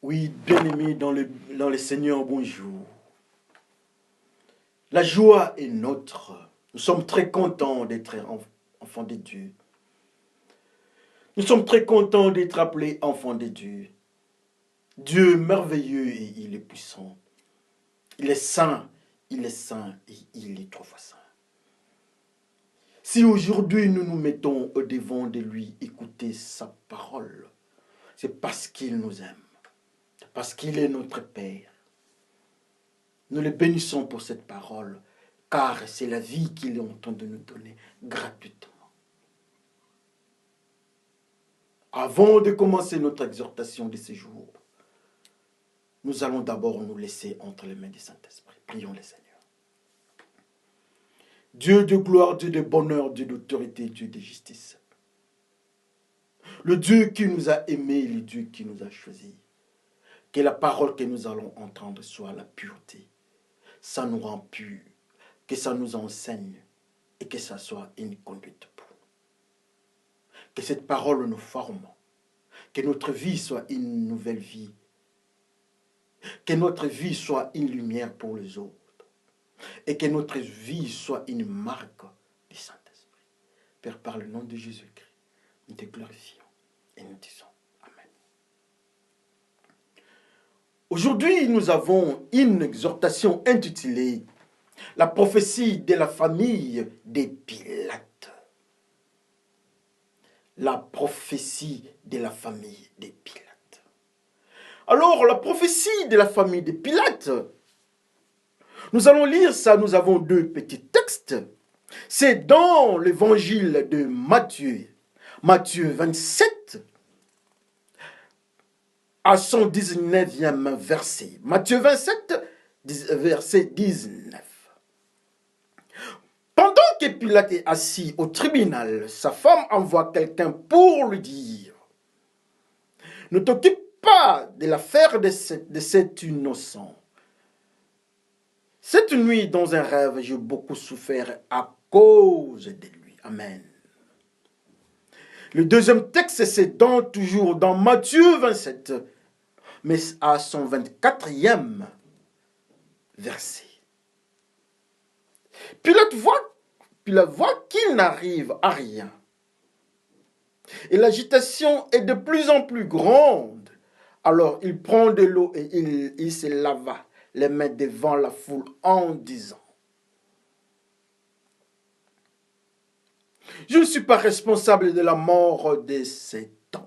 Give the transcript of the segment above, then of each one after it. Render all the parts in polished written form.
Oui, bien-aimés dans le Seigneur, bonjour. La joie est nôtre. Nous sommes très contents d'être enfants de Dieu. Nous sommes très contents d'être appelés enfants de Dieu. Dieu est merveilleux et il est puissant. Il est saint et il est trop saint. Si aujourd'hui nous nous mettons au devant de lui, écouter sa parole, c'est parce qu'il nous aime. C'est parce qu'il est notre Père. Nous le bénissons pour cette parole, car c'est la vie qu'il est en train de nous donner gratuitement. Avant de commencer notre exhortation de ce jour, nous allons d'abord nous laisser entre les mains du Saint-Esprit. Prions le Seigneur. Dieu de gloire, Dieu de bonheur, Dieu d'autorité, Dieu de justice. Le Dieu qui nous a aimés, le Dieu qui nous a choisis. Que la parole que nous allons entendre soit la pureté. Ça nous rend purs, que ça nous enseigne et que ça soit une conduite pour nous. Que cette parole nous forme, que notre vie soit une nouvelle vie, que notre vie soit une lumière pour les autres et que notre vie soit une marque du Saint-Esprit. Père, par le nom de Jésus-Christ, nous te glorifions et nous disons Amen. Aujourd'hui, nous avons une exhortation intitulée « La prophétie de la famille des Pilates ». La prophétie de la famille des Pilates. Alors, la prophétie de la famille des Pilates, nous allons lire ça, nous avons deux petits textes. C'est dans l'évangile de Matthieu, Matthieu 27, à son 19e verset. Matthieu 27, verset 19. Pendant que Pilate est assis au tribunal, sa femme envoie quelqu'un pour lui dire « Ne t'occupe pas de l'affaire de cet innocent. Cette nuit, dans un rêve, j'ai beaucoup souffert à cause de lui. » Amen. Le deuxième texte, c'est toujours dans Matthieu 27, mais à son 24e verset. Pilate voit qu'il n'arrive à rien. Et l'agitation est de plus en plus grande. Alors il prend de l'eau et il se lava les mains devant la foule en disant « Je ne suis pas responsable de la mort de cet homme.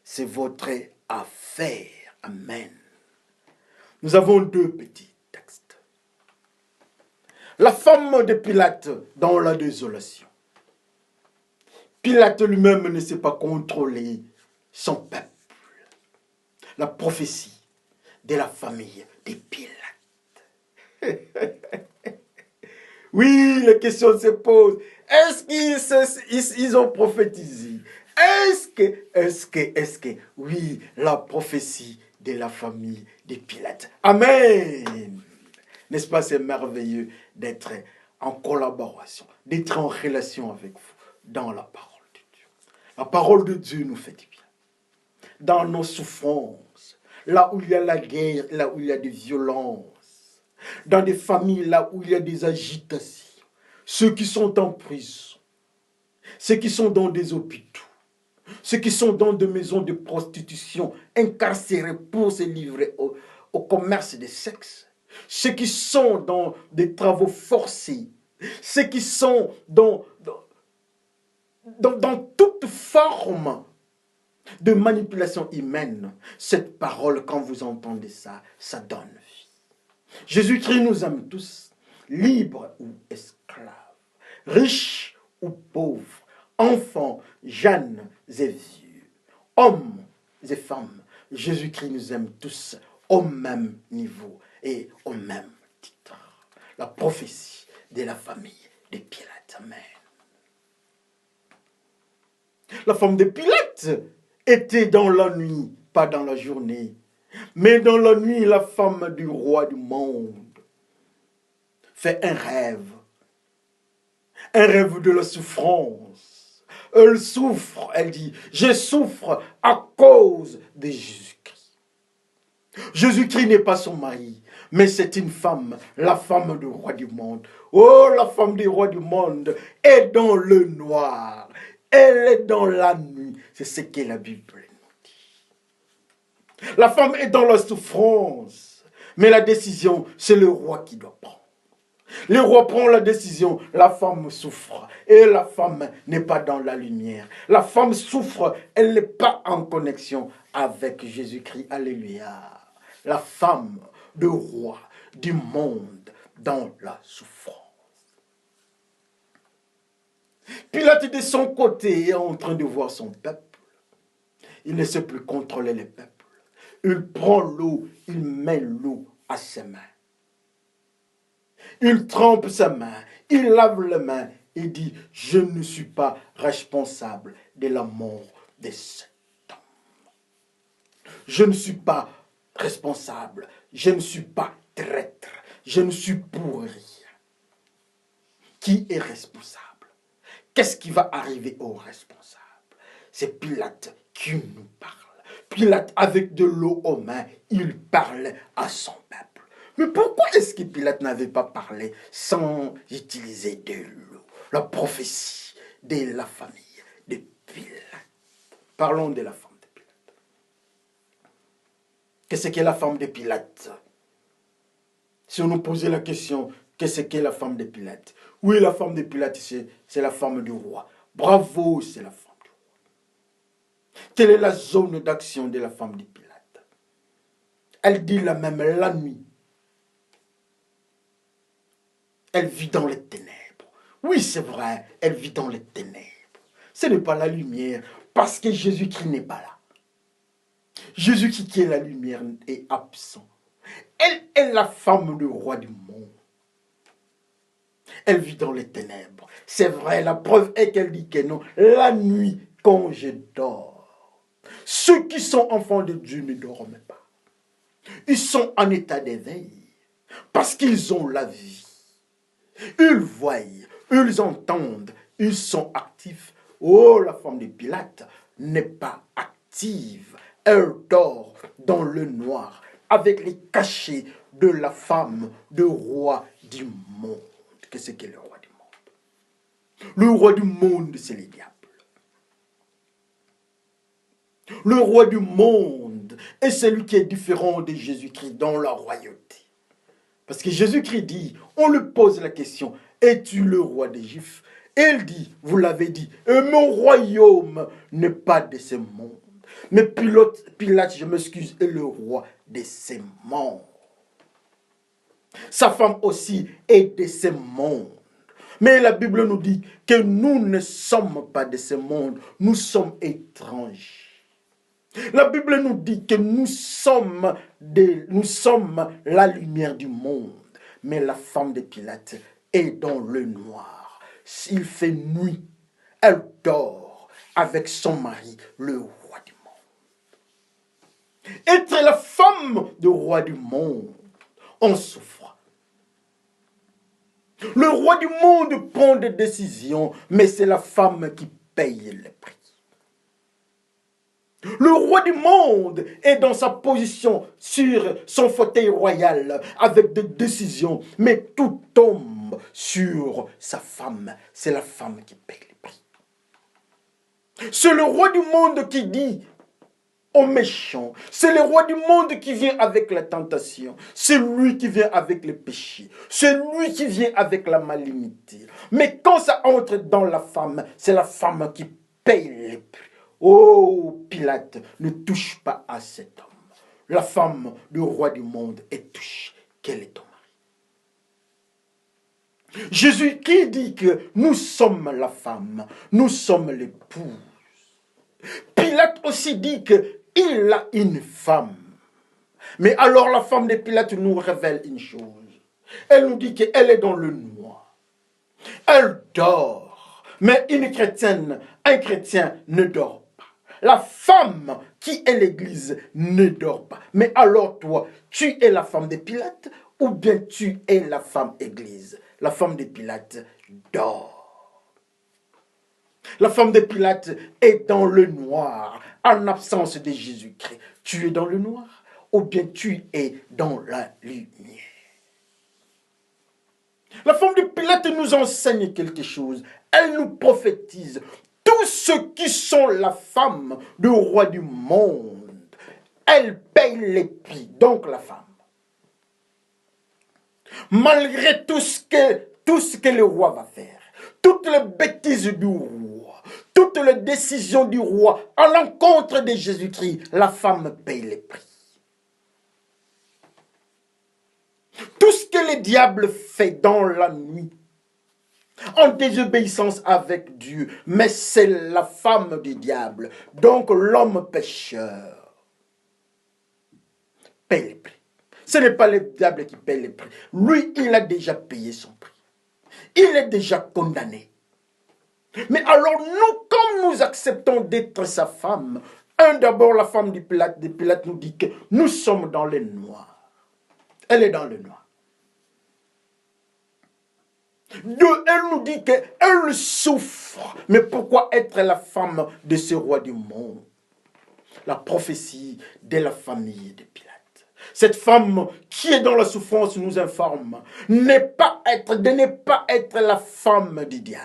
C'est votre affaire. » Amen. Nous avons deux petits textes. La femme de Pilate dans la désolation. Pilate lui-même ne sait pas contrôler son peuple. La prophétie de la famille des Pilates. Oui, la question se pose. Est-ce qu'ils ont prophétisé? Est-ce que, oui, la prophétie de la famille des Pilates. Amen. N'est-ce pas, c'est merveilleux d'être en collaboration, d'être en relation avec vous dans la parole de Dieu. La parole de Dieu nous fait du bien. Dans nos souffrances, là où il y a la guerre, là où il y a des violences, dans des familles, là où il y a des agitations, ceux qui sont en prison, ceux qui sont dans des hôpitaux, ceux qui sont dans des maisons de prostitution, incarcérés pour se livrer au commerce des sexes, ceux qui sont dans des travaux forcés, ceux qui sont dans toute forme de manipulation humaine. Cette parole, quand vous entendez ça, ça donne vie. Jésus-Christ nous aime tous, libres ou esclaves, riches ou pauvres, enfants, jeunes et vieux, hommes et femmes. Jésus-Christ nous aime tous au même niveau et au même titre. La prophétie de la famille de Pilate. Amen. La femme de Pilate était dans la nuit, pas dans la journée. Mais dans la nuit, la femme du roi du monde fait un rêve de la souffrance. Elle souffre, elle dit, je souffre à cause de Jésus-Christ. Jésus-Christ n'est pas son mari, mais c'est une femme, la femme du roi du monde. Oh, la femme du roi du monde est dans le noir. Elle est dans la nuit. C'est ce que la Bible nous dit. La femme est dans la souffrance. Mais la décision, c'est le roi qui doit prendre. Le roi prend la décision, la femme souffre. Et la femme n'est pas dans la lumière. La femme souffre, elle n'est pas en connexion avec Jésus-Christ. Alléluia. La femme, le roi du monde dans la souffrance. Pilate de son côté est en train de voir son peuple. Il ne sait plus contrôler le peuple. Il prend l'eau, il met l'eau à ses mains. Il trempe sa main, il lave les mains et dit, je ne suis pas responsable de la mort de cet homme. Je ne suis pas responsable, je ne suis pas traître, je ne suis pour rien. Qui est responsable? Qu'est-ce qui va arriver aux responsables? C'est Pilate qui nous parle. Pilate, avec de l'eau aux mains, il parle à son peuple. Mais pourquoi est-ce que Pilate n'avait pas parlé sans utiliser de l'eau? La prophétie de la famille de Pilate. Parlons de la femme de Pilate. Qu'est-ce qu'est la femme de Pilate? Si on nous posait la question, qu'est-ce qu'est la femme de Pilate? Oui, la femme de Pilate, c'est la femme du roi. Bravo, c'est la femme du roi. Quelle est la zone d'action de la femme de Pilate? Elle dit la même la nuit. Elle vit dans les ténèbres. Oui, c'est vrai, elle vit dans les ténèbres. Ce n'est pas la lumière, parce que Jésus-Christ n'est pas là. Jésus-Christ qui est la lumière est absent. Elle est la femme du roi du monde. Elle vit dans les ténèbres. C'est vrai, la preuve est qu'elle dit que non. La nuit, quand je dors, ceux qui sont enfants de Dieu ne dorment pas. Ils sont en état d'éveil parce qu'ils ont la vie. Ils voient, ils entendent, ils sont actifs. Oh, la femme de Pilate n'est pas active. Elle dort dans le noir avec les cachets de la femme, du roi du monde. Qu'est-ce qu'est le roi du monde? Le roi du monde, c'est le diable. Le roi du monde est celui qui est différent de Jésus-Christ dans la royauté. Parce que Jésus-Christ dit, on lui pose la question, es-tu le roi des Juifs? Et il dit, vous l'avez dit, et mon royaume n'est pas de ce monde. Mais Pilate, je m'excuse, est le roi de ce monde. Sa femme aussi est de ce monde. Mais la Bible nous dit que nous ne sommes pas de ce monde, nous sommes étrangers. La Bible nous dit que nous sommes la lumière du monde. Mais la femme de Pilate est dans le noir. Il fait nuit. Elle dort avec son mari, le roi du monde. Être la femme du roi du monde, on souffre. Le roi du monde prend des décisions, mais c'est la femme qui paye le prix. Le roi du monde est dans sa position sur son fauteuil royal avec des décisions, mais tout tombe sur sa femme. C'est la femme qui paye le prix. C'est le roi du monde qui dit aux méchants. C'est le roi du monde qui vient avec la tentation. C'est lui qui vient avec le péché. C'est lui qui vient avec la malignité. Mais quand ça entre dans la femme, c'est la femme qui paye le prix. Oh, Pilate, ne touche pas à cet homme. La femme du roi du monde est touchée. Quel est ton mari? Jésus qui dit que nous sommes la femme, nous sommes l'épouse. Pilate aussi dit qu'il a une femme. Mais alors la femme de Pilate nous révèle une chose. Elle nous dit qu'elle est dans le noir. Elle dort. Mais une chrétienne, un chrétien ne dort pas. La femme qui est l'église ne dort pas. Mais alors toi, tu es la femme de Pilate ou bien tu es la femme église? La femme de Pilate dort. La femme de Pilate est dans le noir, en absence de Jésus-Christ. Tu es dans le noir ou bien tu es dans la lumière. La femme de Pilate nous enseigne quelque chose. Elle nous prophétise. Tous ceux qui sont la femme du roi du monde, elle paye les prix. Donc la femme. Malgré tout ce que le roi va faire, toutes les bêtises du roi, toutes les décisions du roi à l'encontre de Jésus-Christ, la femme paye les prix. Tout ce que le diable fait dans la nuit, en désobéissance avec Dieu, mais c'est la femme du diable, donc l'homme pécheur, paye les prix. Ce n'est pas le diable qui paye les prix. Lui, il a déjà payé son prix. Il est déjà condamné. Mais alors nous, comme nous acceptons d'être sa femme, d'abord la femme de Pilate nous dit que nous sommes dans le noir. Elle est dans le noir. Deux, elle nous dit qu'elle souffre. Mais pourquoi être la femme de ce roi du monde? La prophétie de la famille de Pilate. Cette femme qui est dans la souffrance nous informe de ne pas être la femme du diable.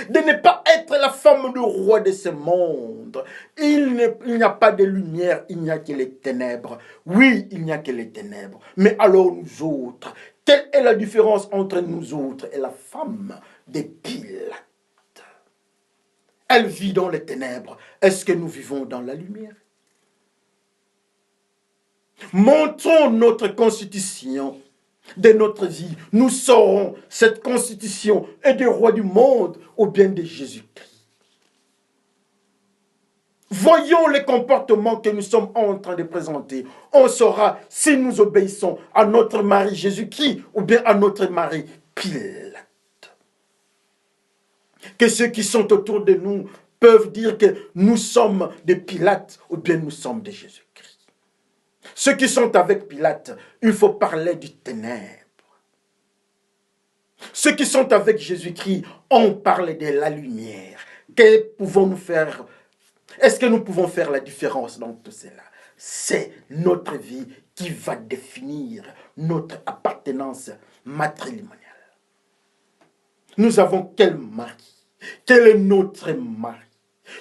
De ne pas être la femme du roi de ce monde. Il n'y a pas de lumière, il n'y a que les ténèbres. Oui, il n'y a que les ténèbres. Mais alors nous autres, quelle est la différence entre nous autres et la femme de Pilate? Elle vit dans les ténèbres. Est-ce que nous vivons dans la lumière? Montrons notre constitution de notre vie. Nous saurons cette constitution est du roi du monde ou bien de Jésus-Christ. Voyons les comportements que nous sommes en train de présenter. On saura si nous obéissons à notre mari Jésus-Christ ou bien à notre mari Pilate. Que ceux qui sont autour de nous peuvent dire que nous sommes de Pilate ou bien nous sommes de Jésus-Christ. Ceux qui sont avec Pilate, il faut parler du ténèbre. Ceux qui sont avec Jésus-Christ, on parle de la lumière. Que pouvons-nous faire? Est-ce que nous pouvons faire la différence dans tout cela? C'est notre vie qui va définir notre appartenance matrimoniale. Nous avons quel mari? Quel est notre mari?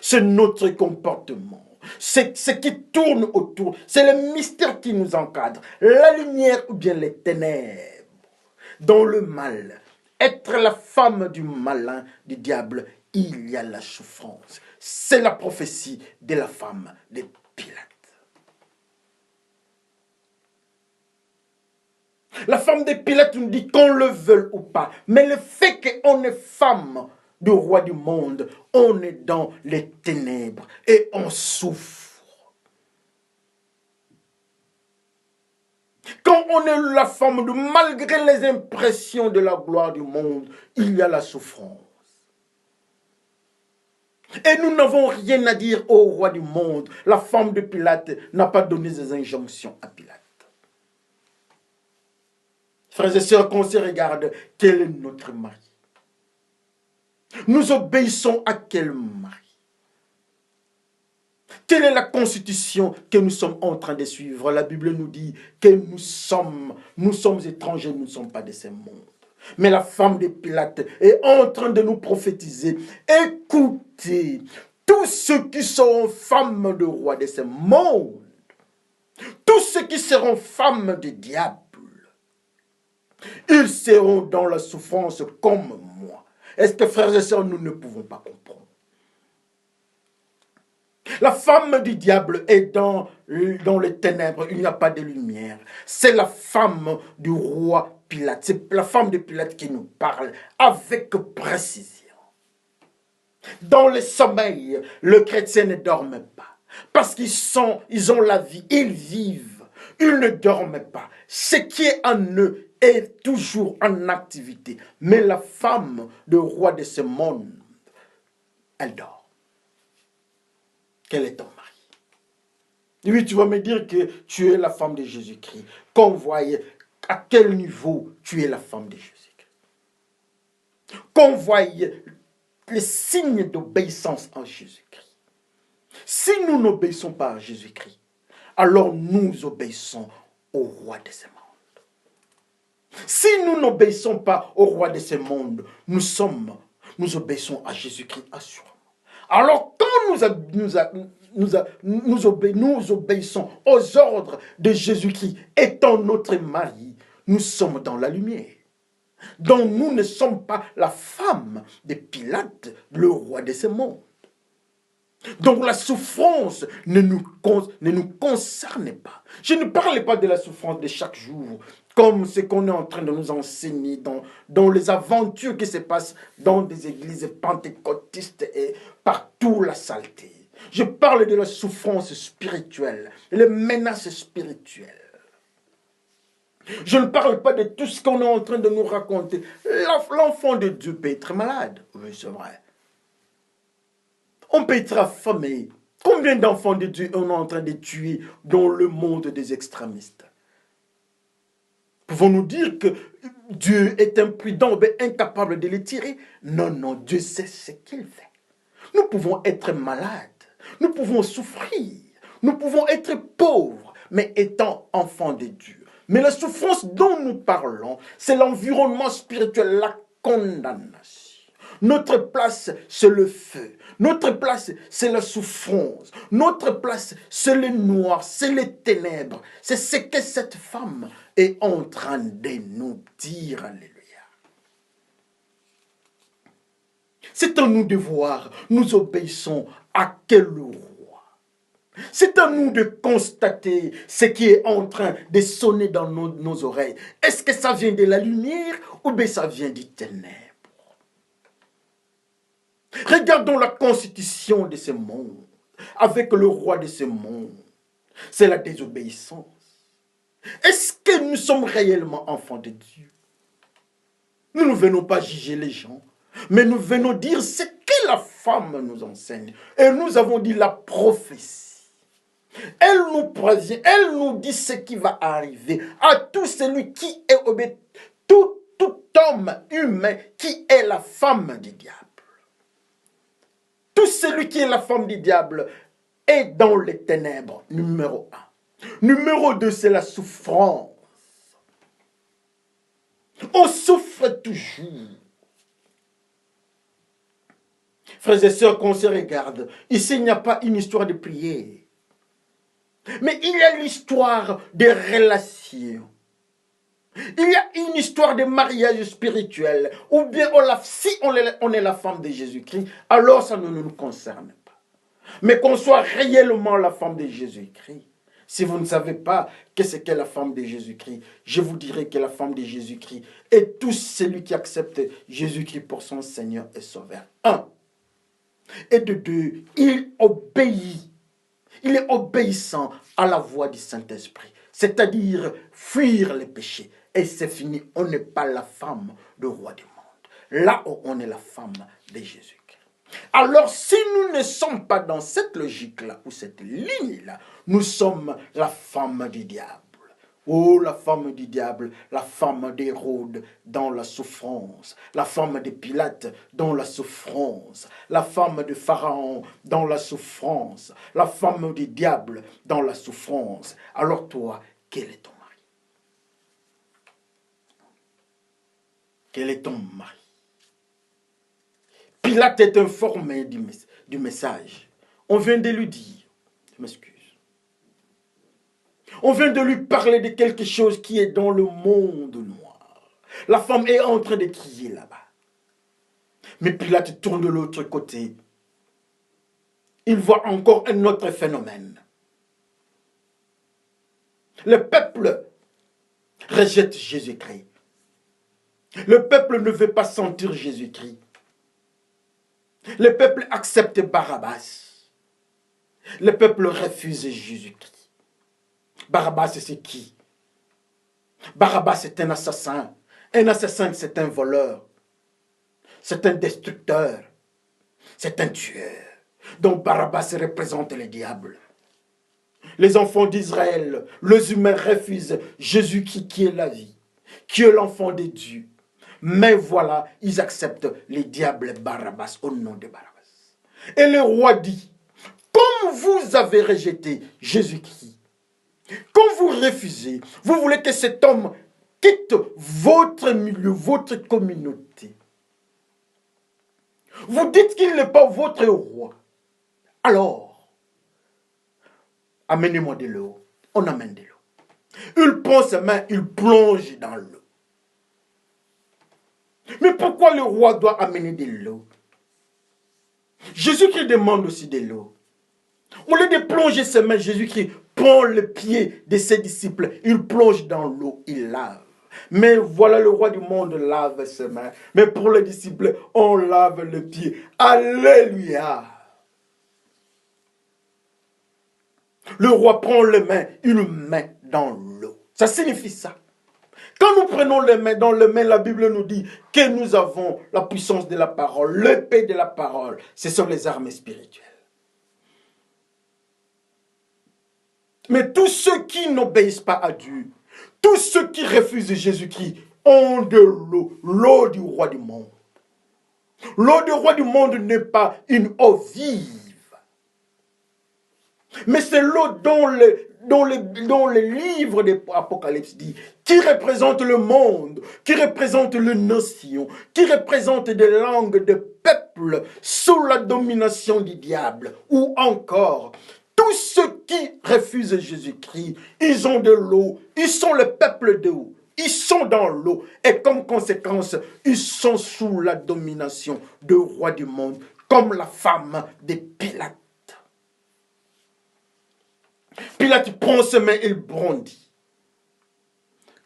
C'est notre comportement. C'est ce qui tourne autour. C'est le mystère qui nous encadre. La lumière ou bien les ténèbres. Dans le mal, être la femme du malin, du diable, il y a la souffrance. C'est la prophétie de la femme de Pilate. La femme de Pilate nous dit qu'on le veuille ou pas. Mais le fait qu'on est femme du roi du monde, on est dans les ténèbres et on souffre. Quand on est la femme de, malgré les impressions de la gloire du monde, il y a la souffrance. Et nous n'avons rien à dire au roi du monde. La femme de Pilate n'a pas donné des injonctions à Pilate. Frères et sœurs, qu'on se regarde, quel est notre mari? Nous obéissons à quel mari? Quelle est la constitution que nous sommes en train de suivre? La Bible nous dit que nous sommes étrangers, nous ne sommes pas de ce monde. Mais la femme de Pilate est en train de nous prophétiser. Écoutez, tous ceux qui seront femmes de roi de ce monde, tous ceux qui seront femmes de diable, ils seront dans la souffrance comme moi. Est-ce que, frères et sœurs, nous ne pouvons pas comprendre? La femme du diable est dans les ténèbres, il n'y a pas de lumière. C'est la femme du roi Pilate. C'est la femme de Pilate qui nous parle avec précision. Dans le sommeil, le chrétien ne dorme pas. Parce ils ont la vie, ils vivent. Ils ne dorment pas. Ce qui est en eux est toujours en activité. Mais la femme du roi de ce monde, elle dort. Quel est ton mari? Oui, tu vas me dire que tu es la femme de Jésus-Christ. Qu'on voie à quel niveau tu es la femme de Jésus-Christ. Qu'on voie les signes d'obéissance en Jésus-Christ. Si nous n'obéissons pas à Jésus-Christ, alors nous obéissons au roi de ce monde. Si nous n'obéissons pas au roi de ce monde, nous obéissons à Jésus-Christ assurément. Alors quand nous obéissons aux ordres de Jésus-Christ étant notre mari, nous sommes dans la lumière. Donc nous ne sommes pas la femme de Pilate, le roi de ce monde. Donc la souffrance ne nous concerne pas. Je ne parle pas de la souffrance de chaque jour, comme ce qu'on est en train de nous enseigner dans les aventures qui se passent dans des églises pentecôtistes et partout la saleté. Je parle de la souffrance spirituelle, les menaces spirituelles. Je ne parle pas de tout ce qu'on est en train de nous raconter. L'enfant de Dieu peut être malade, oui c'est vrai. On peut être affamé. Combien d'enfants de Dieu on est en train de tuer dans le monde des extrémistes? Pouvons-nous dire que Dieu est imprudent, incapable de les tirer? Non, non, Dieu sait ce qu'il fait. Nous pouvons être malades, nous pouvons souffrir, nous pouvons être pauvres, mais étant enfants de Dieu. Mais la souffrance dont nous parlons, c'est l'environnement spirituel, la condamnation. Notre place, c'est le feu. Notre place, c'est la souffrance. Notre place, c'est le noir, c'est les ténèbres. C'est ce que cette femme est en train de nous dire. Alléluia. C'est à nous de voir, nous obéissons à quel roi. C'est à nous de constater ce qui est en train de sonner dans nos oreilles. Est-ce que ça vient de la lumière ou bien ça vient du ténèbre? Regardons la constitution de ce monde, avec le roi de ce monde. C'est la désobéissance. Est-ce que nous sommes réellement enfants de Dieu? Nous ne venons pas juger les gens, mais nous venons dire ce que la femme nous enseigne. Et nous avons dit la prophétie. Elle nous prévient, elle nous dit ce qui va arriver à tout celui qui est obéi, tout homme humain qui est la femme du diable. Tout celui qui est la femme du diable est dans les ténèbres, numéro 1. Numéro 2, c'est la souffrance. On souffre toujours. Frères et sœurs, qu'on se regarde, ici il n'y a pas une histoire de prière. Mais il y a l'histoire des relations. Il y a une histoire de mariage spirituel. Ou bien, si on est la femme de Jésus-Christ, alors ça ne nous concerne pas. Mais qu'on soit réellement la femme de Jésus-Christ. Si vous ne savez pas qu'est-ce qu'est la femme de Jésus-Christ, je vous dirai que la femme de Jésus-Christ est tout celui qui accepte Jésus-Christ pour son Seigneur et Sauveur. 1. Et de 2, il obéit. Il est obéissant à la voix du Saint-Esprit. C'est-à-dire fuir les péchés. Et c'est fini, on n'est pas la femme du roi du monde. Là où on est la femme de Jésus-Christ. Alors si nous ne sommes pas dans cette logique-là, ou cette ligne-là, nous sommes la femme du diable. Oh, la femme du diable, la femme d'Hérode dans la souffrance, la femme de Pilate dans la souffrance, la femme de Pharaon dans la souffrance, la femme du diable dans la souffrance. Alors toi, quel est ton mari? Quel est ton mari? Pilate est informé du message. On vient de lui dire, je m'excuse. On vient de lui parler de quelque chose qui est dans le monde noir. La femme est en train de crier là-bas. Mais Pilate tourne de l'autre côté. Il voit encore un autre phénomène. Le peuple rejette Jésus-Christ. Le peuple ne veut pas sentir Jésus-Christ. Le peuple accepte Barabbas. Le peuple refuse Jésus-Christ. Barabbas, c'est qui? Barabbas, c'est un assassin. Un assassin, c'est un voleur. C'est un destructeur. C'est un tueur. Donc Barabbas représente le diable. Les enfants d'Israël, les humains refusent Jésus qui est la vie, qui est l'enfant de Dieu. Mais voilà, ils acceptent les diables Barabbas au nom de Barabbas. Et le roi dit, comme vous avez rejeté Jésus-Christ, quand vous refusez, vous voulez que cet homme quitte votre milieu, votre communauté. Vous dites qu'il n'est pas votre roi. Alors, amenez-moi de l'eau. On amène de l'eau. Il prend ses mains, il plonge dans l'eau. Mais pourquoi le roi doit amener de l'eau? Jésus-Christ demande aussi de l'eau. Au lieu de plonger ses mains, Jésus-Christ prend le pied de ses disciples, il plonge dans l'eau, il lave. Mais voilà, le roi du monde lave ses mains. Mais pour les disciples, on lave le pied. Alléluia. Le roi prend les mains, il met dans l'eau. Ça signifie ça. Quand nous prenons les mains dans les mains, la Bible nous dit que nous avons la puissance de la parole, l'épée de la parole. Ce sont les armes spirituelles. Mais tous ceux qui n'obéissent pas à Dieu, tous ceux qui refusent Jésus-Christ ont de l'eau, l'eau du roi du monde. L'eau du roi du monde n'est pas une eau vive, mais c'est l'eau dont le livre de l'Apocalypse dit, qui représente le monde, qui représente les nations, qui représente des langues, des peuples sous la domination du diable, ou encore tous ceux qui refusent Jésus-Christ, ils ont de l'eau, ils sont le peuple d'eau, ils sont dans l'eau, et comme conséquence, ils sont sous la domination du roi du monde, comme la femme de Pilate. Pilate prend ses mains, il bondit.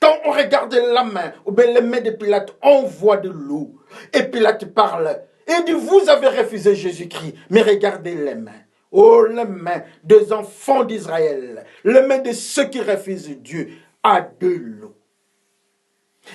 Quand on regarde la main, ou bien les mains de Pilate, on voit de l'eau. Et Pilate parle, et dit, vous avez refusé Jésus-Christ, mais regardez les mains. Oh, les mains des enfants d'Israël, les mains de ceux qui refusent Dieu, a de l'eau.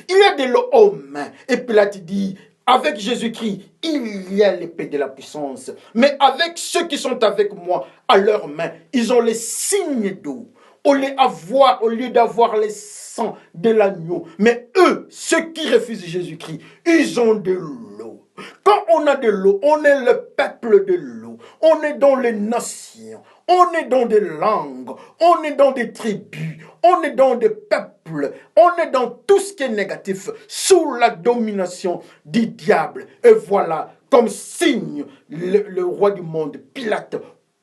Il y a de l'eau aux mains. Et Pilate dit, avec Jésus-Christ, il y a l'épée de la puissance. Mais avec ceux qui sont avec moi, à leurs mains, ils ont les signes d'eau. Au lieu d'avoir les sang de l'agneau. Mais eux, ceux qui refusent Jésus-Christ, ils ont de l'eau. Quand on a de l'eau, on est le peuple de l'eau. On est dans les nations. On est dans des langues. On est dans des tribus. On est dans des peuples. On est dans tout ce qui est négatif sous la domination du diable. Et voilà, comme signe, le roi du monde, Pilate,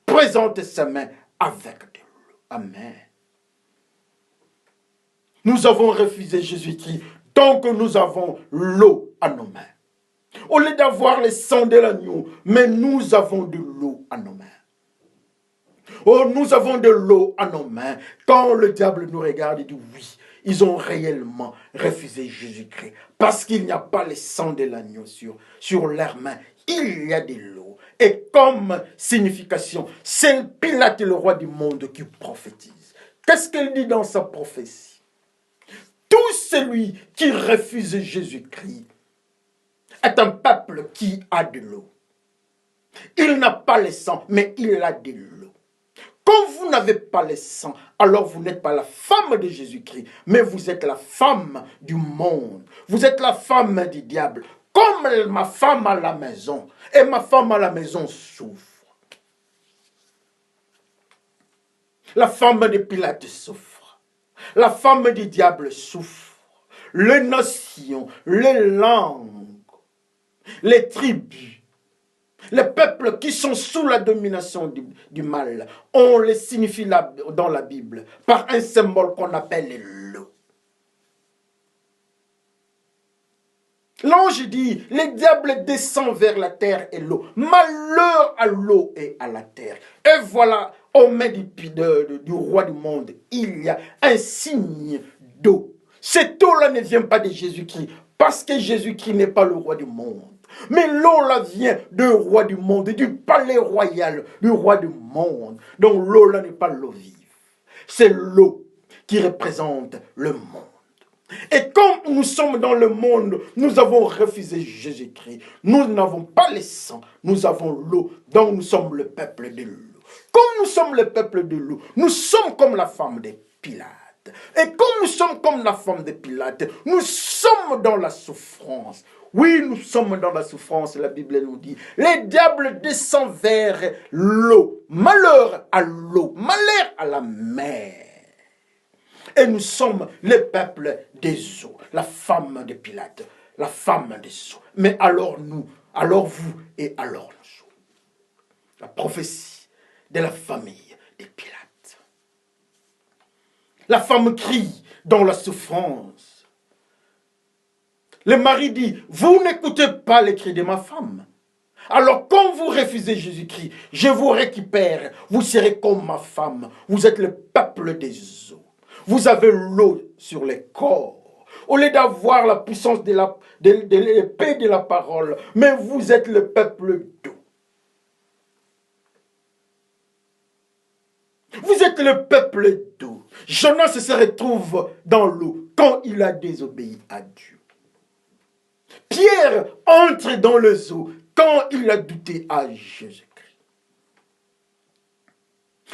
présente ses mains avec de l'eau. Amen. Nous avons refusé Jésus-Christ, donc nous avons l'eau à nos mains. Au lieu d'avoir le sang de l'agneau, mais nous avons de l'eau à nos mains. Oh, nous avons de l'eau à nos mains. Quand le diable nous regarde, il dit oui, ils ont réellement refusé Jésus-Christ. Parce qu'il n'y a pas le sang de l'agneau sur leurs mains. Il y a de l'eau. Et comme signification, c'est Pilate, le roi du monde, qui prophétise. Qu'est-ce qu'il dit dans sa prophétie? Tout celui qui refuse Jésus-Christ est un peuple qui a de l'eau. Il n'a pas le sang, mais il a de l'eau. Quand vous n'avez pas le sang, alors vous n'êtes pas la femme de Jésus-Christ, mais vous êtes la femme du monde. Vous êtes la femme du diable. Comme ma femme à la maison, et ma femme à la maison souffre. La femme de Pilate souffre. La femme du diable souffre. Les nations, les langues, les tribus, les peuples qui sont sous la domination du mal, on les signifie dans la Bible par un symbole qu'on appelle l'eau. L'ange dit, le diable descend vers la terre et l'eau. Malheur à l'eau et à la terre. Et voilà, aux mains du roi du monde, il y a un signe d'eau. Cette eau-là ne vient pas de Jésus-Christ, parce que Jésus-Christ n'est pas le roi du monde. Mais l'eau-là vient du roi du monde, du palais royal du roi du monde. Donc l'eau-là n'est pas l'eau vive. C'est l'eau qui représente le monde. Et comme nous sommes dans le monde, nous avons refusé Jésus-Christ. Nous n'avons pas le sang, nous avons l'eau, donc nous sommes le peuple de l'eau. Comme nous sommes le peuple de l'eau, nous sommes comme la femme de Pilate. Et comme nous sommes comme la femme de Pilate, nous sommes dans la souffrance. Oui, nous sommes dans la souffrance, la Bible nous dit. Les diables descendent vers l'eau. Malheur à l'eau, malheur à la mer. Et nous sommes le peuple des eaux, la femme de Pilate, la femme des eaux. Mais alors nous, alors vous et alors nous. La prophétie de la famille de Pilate. La femme crie dans la souffrance. Le mari dit, vous n'écoutez pas les cris de ma femme. Alors quand vous refusez Jésus-Christ, je vous récupère, vous serez comme ma femme. Vous êtes le peuple des eaux. Vous avez l'eau sur les corps. Au lieu d'avoir la puissance de l'épée de la parole, mais vous êtes le peuple d'eau. Vous êtes le peuple d'eau. Jonas se retrouve dans l'eau quand il a désobéi à Dieu. Pierre entre dans les eaux quand il a douté à Jésus-Christ.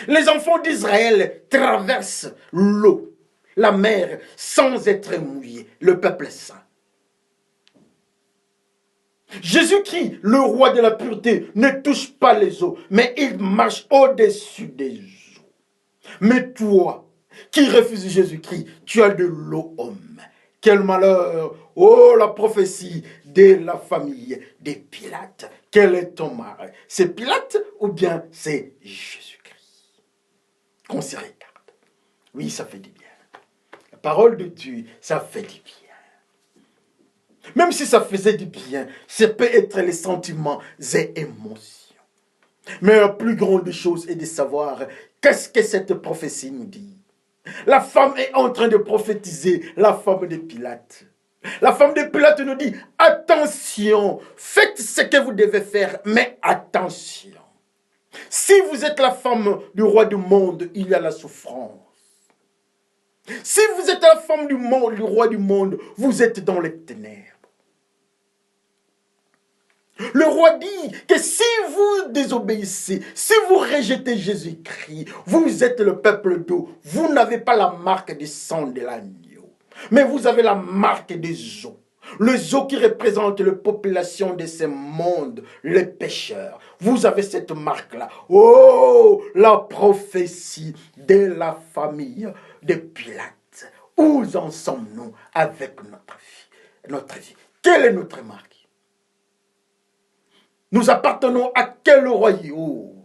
Les enfants d'Israël traversent l'eau, la mer, sans être mouillés, le peuple saint. Jésus-Christ, le roi de la pureté, ne touche pas les eaux, mais il marche au-dessus des eaux. Mais toi, qui refuses Jésus-Christ, tu as de l'eau homme. Quel malheur! Oh, la prophétie de la famille des Pilates. Quel est ton mari? C'est Pilate ou bien c'est Jésus-Christ? Qu'on s'y regarde. Oui, ça fait du bien. La parole de Dieu, ça fait du bien. Même si ça faisait du bien, ça peut être les sentiments et émotions. Mais la plus grande chose est de savoir qu'est-ce que cette prophétie nous dit. La femme est en train de prophétiser, la femme de Pilate. La femme de Pilate nous dit, attention, faites ce que vous devez faire, mais attention. Si vous êtes la femme du roi du monde, il y a la souffrance. Si vous êtes la femme du monde, du roi du monde, vous êtes dans les ténèbres. Le roi dit que si vous désobéissez, si vous rejetez Jésus-Christ, vous êtes le peuple d'eau. Vous n'avez pas la marque du sang de l'agneau, mais vous avez la marque des eaux. Les eaux qui représentent la population de ce monde, les pécheurs. Vous avez cette marque-là. Oh, la prophétie de la famille de Pilate. Où en sommes-nous avec notre vie? Quelle est notre marque? Nous appartenons à quel royaume?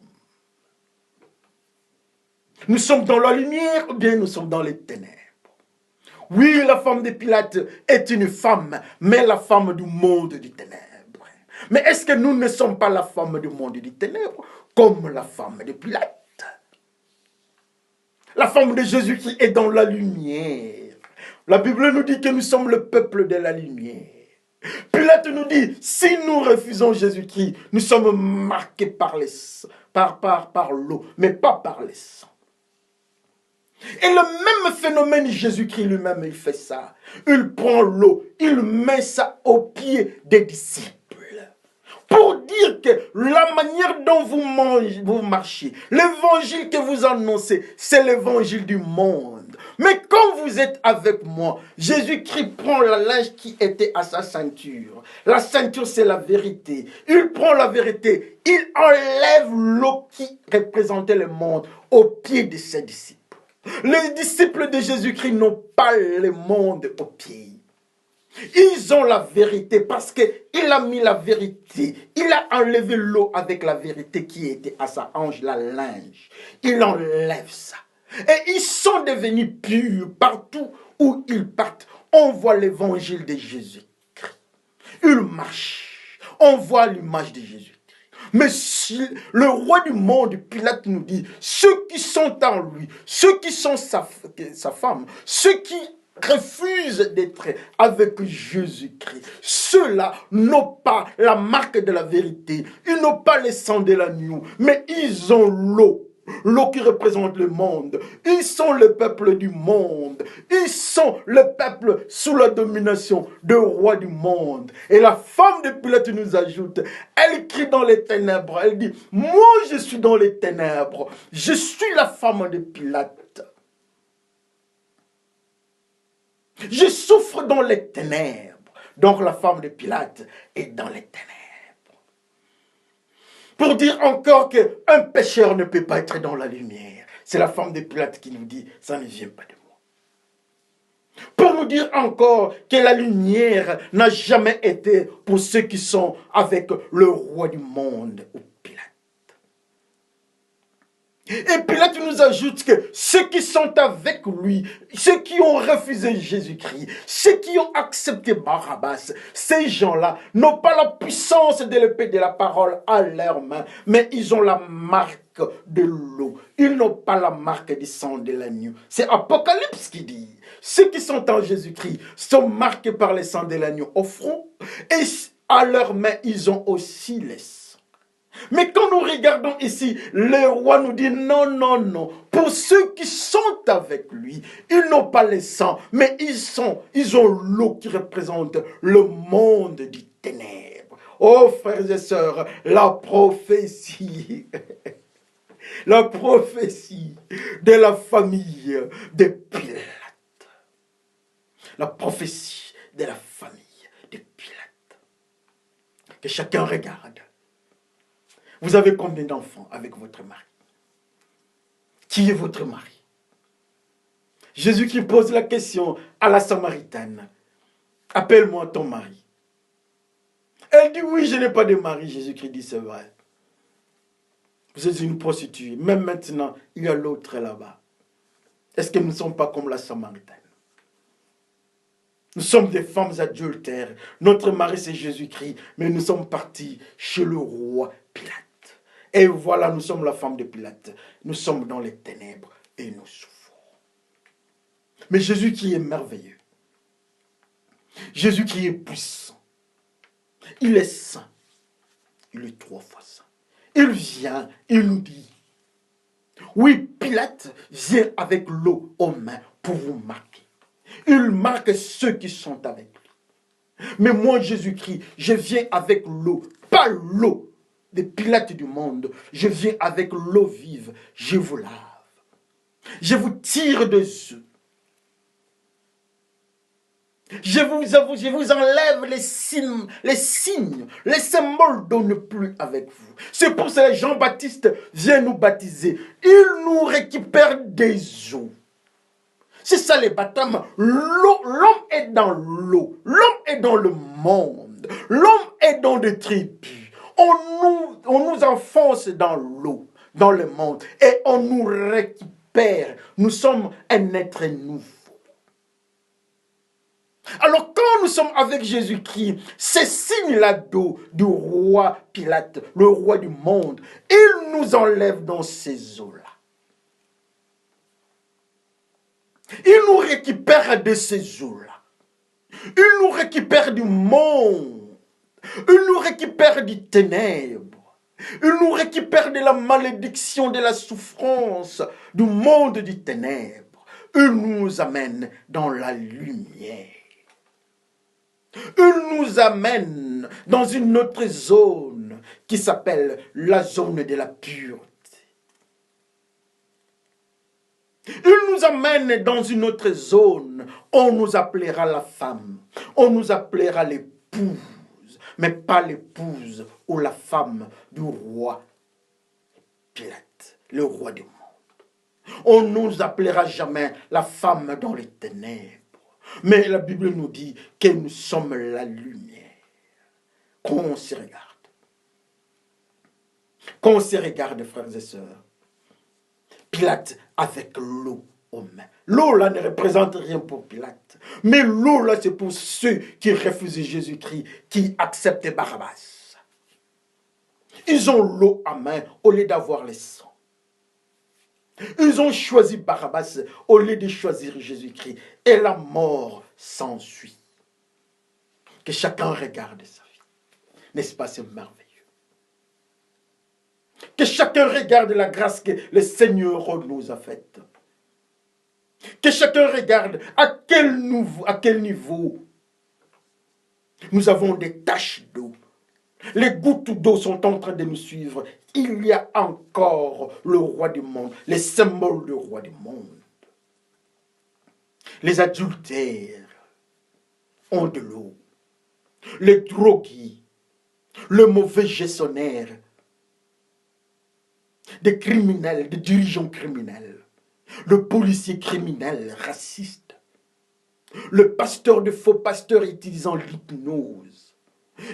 Nous sommes dans la lumière ou bien nous sommes dans les ténèbres? Oui, la femme de Pilate est une femme, mais la femme du monde du ténèbre. Mais est-ce que nous ne sommes pas la femme du monde du ténèbre comme la femme de Pilate? La femme de Jésus qui est dans la lumière. La Bible nous dit que nous sommes le peuple de la lumière. Pilate nous dit, si nous refusons Jésus-Christ, nous sommes marqués par l'eau, mais pas par le sang. Et le même phénomène, Jésus-Christ lui-même, il fait ça. Il prend l'eau, il met ça aux pieds des disciples. Pour dire que la manière dont vous marchez, l'évangile que vous annoncez, c'est l'évangile du monde. Mais quand vous êtes avec moi, Jésus-Christ prend la linge qui était à sa ceinture. La ceinture, c'est la vérité. Il prend la vérité. Il enlève l'eau qui représentait le monde aux pieds de ses disciples. Les disciples de Jésus-Christ n'ont pas le monde aux pieds. Ils ont la vérité parce qu'il a mis la vérité. Il a enlevé l'eau avec la vérité qui était à sa hanche, la linge. Il enlève ça. Et ils sont devenus purs partout où ils partent. On voit l'évangile de Jésus-Christ. Ils marchent. On voit l'image de Jésus-Christ. Mais si le roi du monde, Pilate nous dit, ceux qui sont en lui, ceux qui sont sa femme, ceux qui refusent d'être avec Jésus-Christ, ceux-là n'ont pas la marque de la vérité, ils n'ont pas le sang de l'agneau, mais ils ont l'eau. L'eau qui représente le monde. Ils sont le peuple du monde. Ils sont le peuple sous la domination du roi du monde. Et la femme de Pilate nous ajoute, elle crie dans les ténèbres. Elle dit, moi je suis dans les ténèbres. Je suis la femme de Pilate. Je souffre dans les ténèbres. Donc la femme de Pilate est dans les ténèbres. Pour dire encore qu'un pécheur ne peut pas être dans la lumière. C'est la femme de Pilate qui nous dit, ça ne vient pas de moi. Pour nous dire encore que la lumière n'a jamais été pour ceux qui sont avec le roi du monde, ou Pilate. Et Pilate nous ajoute que ceux qui sont avec lui, ceux qui ont refusé Jésus-Christ, ceux qui ont accepté Barabbas, ces gens-là n'ont pas la puissance de l'épée de la parole à leurs mains, mais ils ont la marque de l'eau. Ils n'ont pas la marque du sang de l'agneau. C'est Apocalypse qui dit. Ceux qui sont en Jésus-Christ sont marqués par le sang de l'agneau au front, et à leurs mains, ils ont aussi les sangs. Mais quand nous regardons ici, le roi nous dit non, non, non. Pour ceux qui sont avec lui, ils n'ont pas le sang, mais ils ont l'eau qui représente le monde du ténèbre. Oh frères et sœurs, la prophétie, la prophétie de la famille de Pilate. La prophétie de la famille de Pilate. Que chacun regarde. Vous avez combien d'enfants avec votre mari? Qui est votre mari? Jésus qui pose la question à la Samaritaine. Appelle-moi ton mari. Elle dit oui, je n'ai pas de mari. Jésus-Christ dit c'est vrai. Vous êtes une prostituée. Même maintenant, il y a l'autre là-bas. Est-ce que nous ne sommes pas comme la Samaritaine? Nous sommes des femmes adultères. Notre mari c'est Jésus-Christ. Mais nous sommes partis chez le roi Pilate. Et voilà, nous sommes la femme de Pilate. Nous sommes dans les ténèbres et nous souffrons. Mais Jésus qui est merveilleux. Jésus qui est puissant. Il est saint. Il est 3 fois saint. Il vient, il nous dit. Oui, Pilate vient avec l'eau aux mains pour vous marquer. Il marque ceux qui sont avec lui. Mais moi, Jésus-Christ, je viens avec l'eau, pas l'eau des Pilates du monde. Je viens avec l'eau vive. Je vous lave. Je vous tire des œufs. Je vous enlève les signes, les symboles d'eau ne plus avec vous. C'est pour ça que Jean-Baptiste vient nous baptiser. Il nous récupère des eaux. C'est ça les baptêmes. L'homme est dans l'eau. L'homme est dans le monde. L'homme est dans des tribus. On nous enfonce dans l'eau, dans le monde, et on nous récupère. Nous sommes un être nouveau. Alors quand nous sommes avec Jésus-Christ, ces signes-là d'eau du roi Pilate, le roi du monde, il nous enlève dans ces eaux-là. Il nous récupère de ces eaux-là. Il nous récupère du monde. Il nous récupère du ténèbre. Il nous récupère de la malédiction, de la souffrance, du monde du ténèbre. Il nous amène dans la lumière. Il nous amène dans une autre zone qui s'appelle la zone de la pureté. Il nous amène dans une autre zone. On nous appellera la femme. On nous appellera l'épouse. Mais pas l'épouse ou la femme du roi Pilate, le roi du monde. On ne nous appellera jamais la femme dans les ténèbres. Mais la Bible nous dit que nous sommes la lumière. Qu'on se regarde. Qu'on se regarde, frères et sœurs. Pilate avec l'eau aux mains. L'eau là ne représente rien pour Pilate. Mais l'eau là c'est pour ceux qui refusent Jésus-Christ, qui acceptent Barabbas. Ils ont l'eau à main au lieu d'avoir le sang. Ils ont choisi Barabbas au lieu de choisir Jésus-Christ. Et la mort s'ensuit. Que chacun regarde sa vie. N'est-ce pas, c'est merveilleux? Que chacun regarde la grâce que le Seigneur nous a faite. Que chacun regarde à quel niveau nous avons des taches d'eau. Les gouttes d'eau sont en train de nous suivre. Il y a encore le roi du monde, les symboles du roi du monde. Les adultères, ont de l'eau. Les drogués, le mauvais gestionnaire, des criminels, des dirigeants criminels, le policier criminel, raciste, le pasteur de faux pasteurs utilisant l'hypnose,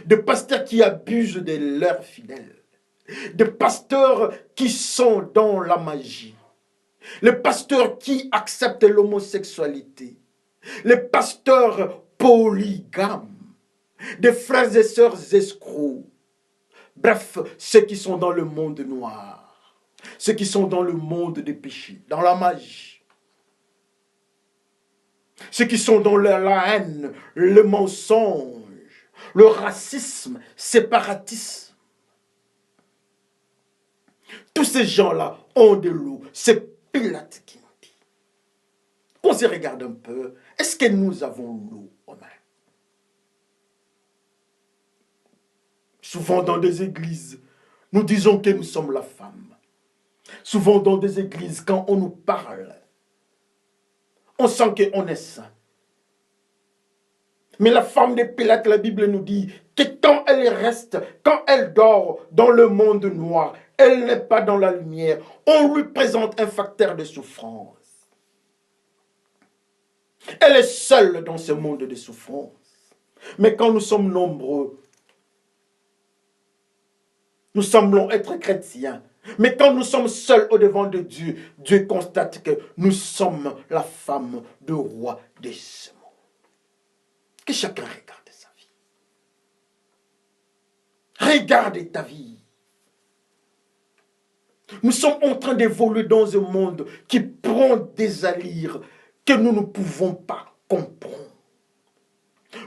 des pasteurs qui abusent de leurs fidèles, des pasteurs qui sont dans la magie, les pasteurs qui acceptent l'homosexualité, les pasteurs polygames, des frères et sœurs escrocs, bref, ceux qui sont dans le monde noir, ceux qui sont dans le monde des péchés, dans la magie, ceux qui sont dans la haine, le mensonge, le racisme, séparatisme. Tous ces gens-là ont de l'eau. C'est Pilate qui nous dit. On se regarde un peu. Est-ce que nous avons l'eau en main? Souvent dans des églises, nous disons que nous sommes la femme. Souvent dans des églises, quand on nous parle, on sent qu'on est saint. Mais la femme de Pilate, la Bible nous dit que quand elle reste, quand elle dort dans le monde noir, elle n'est pas dans la lumière. On lui présente un facteur de souffrance. Elle est seule dans ce monde de souffrance. Mais quand nous sommes nombreux, nous semblons être chrétiens. Mais quand nous sommes seuls au-devant de Dieu, Dieu constate que nous sommes la femme du roi de ce monde. Que chacun regarde sa vie. Regarde ta vie. Nous sommes en train d'évoluer dans un monde qui prend des allures que nous ne pouvons pas comprendre.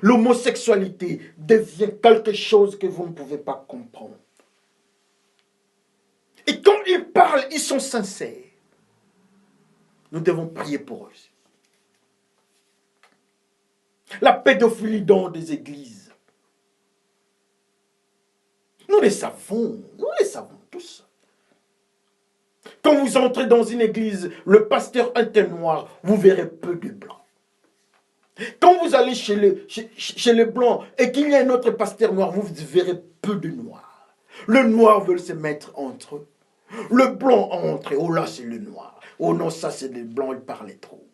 L'homosexualité devient quelque chose que vous ne pouvez pas comprendre. Et quand ils parlent, ils sont sincères. Nous devons prier pour eux. La pédophilie dans des églises. Nous les savons tous. Quand vous entrez dans une église, le pasteur un teint noir, vous verrez peu de blancs. Quand vous allez chez les blancs et qu'il y a un autre pasteur noir, vous verrez peu de noirs. Le noir veut se mettre entre eux. Le blanc entre, oh là c'est le noir. Oh non, ça c'est le blanc, il parlait trop.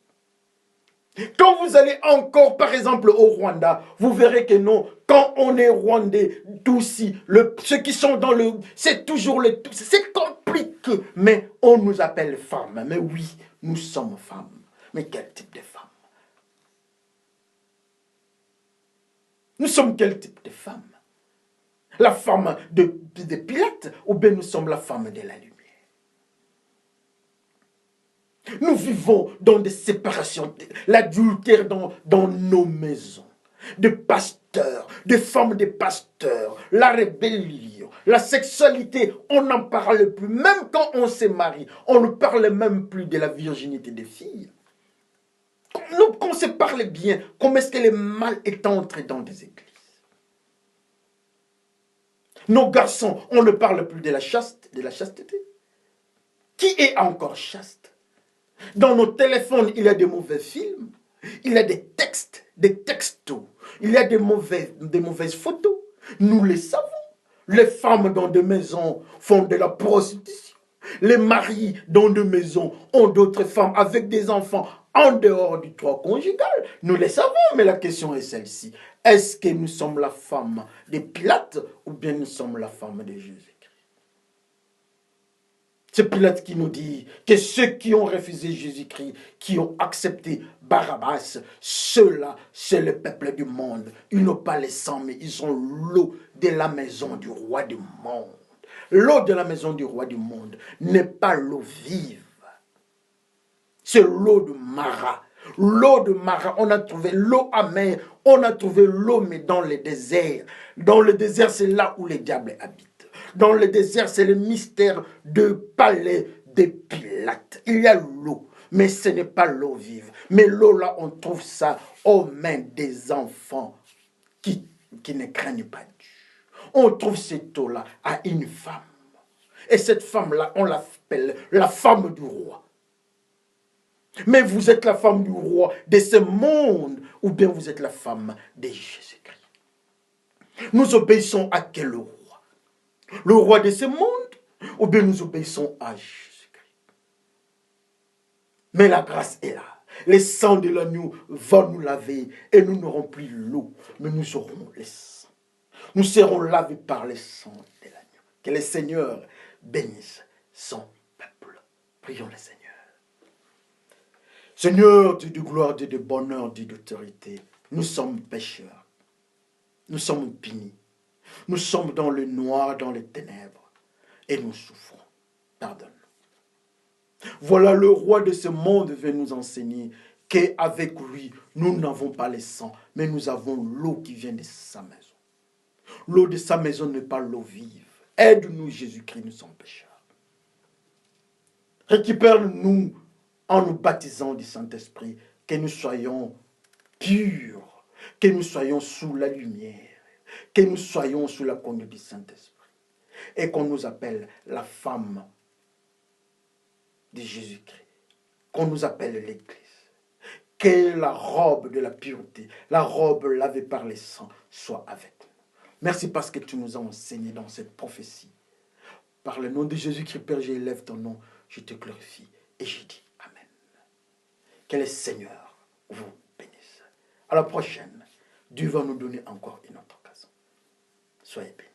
Quand vous allez encore, par exemple, au Rwanda, vous verrez que non, quand on est rwandais, Tutsi, ceux qui sont dans le... C'est toujours le... C'est compliqué, mais on nous appelle femmes. Mais oui, nous sommes femmes. Mais quel type de femmes? Nous sommes quel type de femmes? La femme de Pilate, ou bien nous sommes la femme de la lumière? Nous vivons dans des séparations, l'adultère dans nos maisons, des pasteurs, des femmes de pasteurs, la rébellion, la sexualité, on n'en parle plus. Même quand on se marie, on ne parle même plus de la virginité des filles. Qu'on se parle bien, comment est-ce que le mal est entré dans des églises? Nos garçons, on ne parle plus de la chasteté. Qui est encore chaste? Dans nos téléphones, il y a des mauvais films, il y a des textes, des textos, il y a des mauvaises photos. Nous les savons. Les femmes dans des maisons font de la prostitution. Les maris dans des maisons ont d'autres femmes avec des enfants en dehors du toit conjugal. Nous les savons, mais la question est celle-ci. Est-ce que nous sommes la femme de Pilate ou bien nous sommes la femme de Jésus? C'est Pilate qui nous dit que ceux qui ont refusé Jésus-Christ, qui ont accepté Barabbas, ceux-là, c'est le peuple du monde. Ils n'ont pas le sang, mais ils ont l'eau de la maison du roi du monde. L'eau de la maison du roi du monde n'est pas l'eau vive. C'est l'eau de Mara. L'eau de Mara, on a trouvé l'eau amère, on a trouvé l'eau, mais dans le désert. Dans le désert, c'est là où les diables habitent. Dans le désert, c'est le mystère de palais de Pilate. Il y a l'eau, mais ce n'est pas l'eau vive. Mais l'eau là, on trouve ça aux mains des enfants qui ne craignent pas Dieu. On trouve cette eau-là à une femme. Et cette femme-là, on l'appelle la femme du roi. Mais vous êtes la femme du roi de ce monde ou bien vous êtes la femme de Jésus-Christ. Nous obéissons à quel roi? Le roi de ce monde, ou bien nous obéissons à Jésus-Christ? Mais la grâce est là. Le sang de l'agneau va nous laver et nous n'aurons plus l'eau, mais nous aurons le sang. Nous serons lavés par le sang de l'agneau. Que le Seigneur bénisse son peuple. Prions le Seigneur. Seigneur, Dieu de gloire, Dieu de bonheur, Dieu d'autorité, nous sommes pécheurs. Nous sommes punis. Nous sommes dans le noir, dans les ténèbres, et nous souffrons. Pardonne-nous. Voilà le roi de ce monde veut nous enseigner qu'avec lui, nous n'avons pas le sang, mais nous avons l'eau qui vient de sa maison. L'eau de sa maison n'est pas l'eau vive. Aide-nous, Jésus-Christ, nous sommes pécheurs. Récupère-nous en nous baptisant du Saint-Esprit, que nous soyons purs, que nous soyons sous la lumière, que nous soyons sous la conduite du Saint-Esprit, et qu'on nous appelle la femme de Jésus-Christ, qu'on nous appelle l'Église, que la robe de la pureté, la robe lavée par le sang, soit avec nous. Merci parce que tu nous as enseigné dans cette prophétie. Par le nom de Jésus-Christ, Père, j'élève ton nom, je te glorifie et je dis Amen. Que le Seigneur vous bénisse. À la prochaine, Dieu va nous donner encore une autre occasion. Soyez bénis.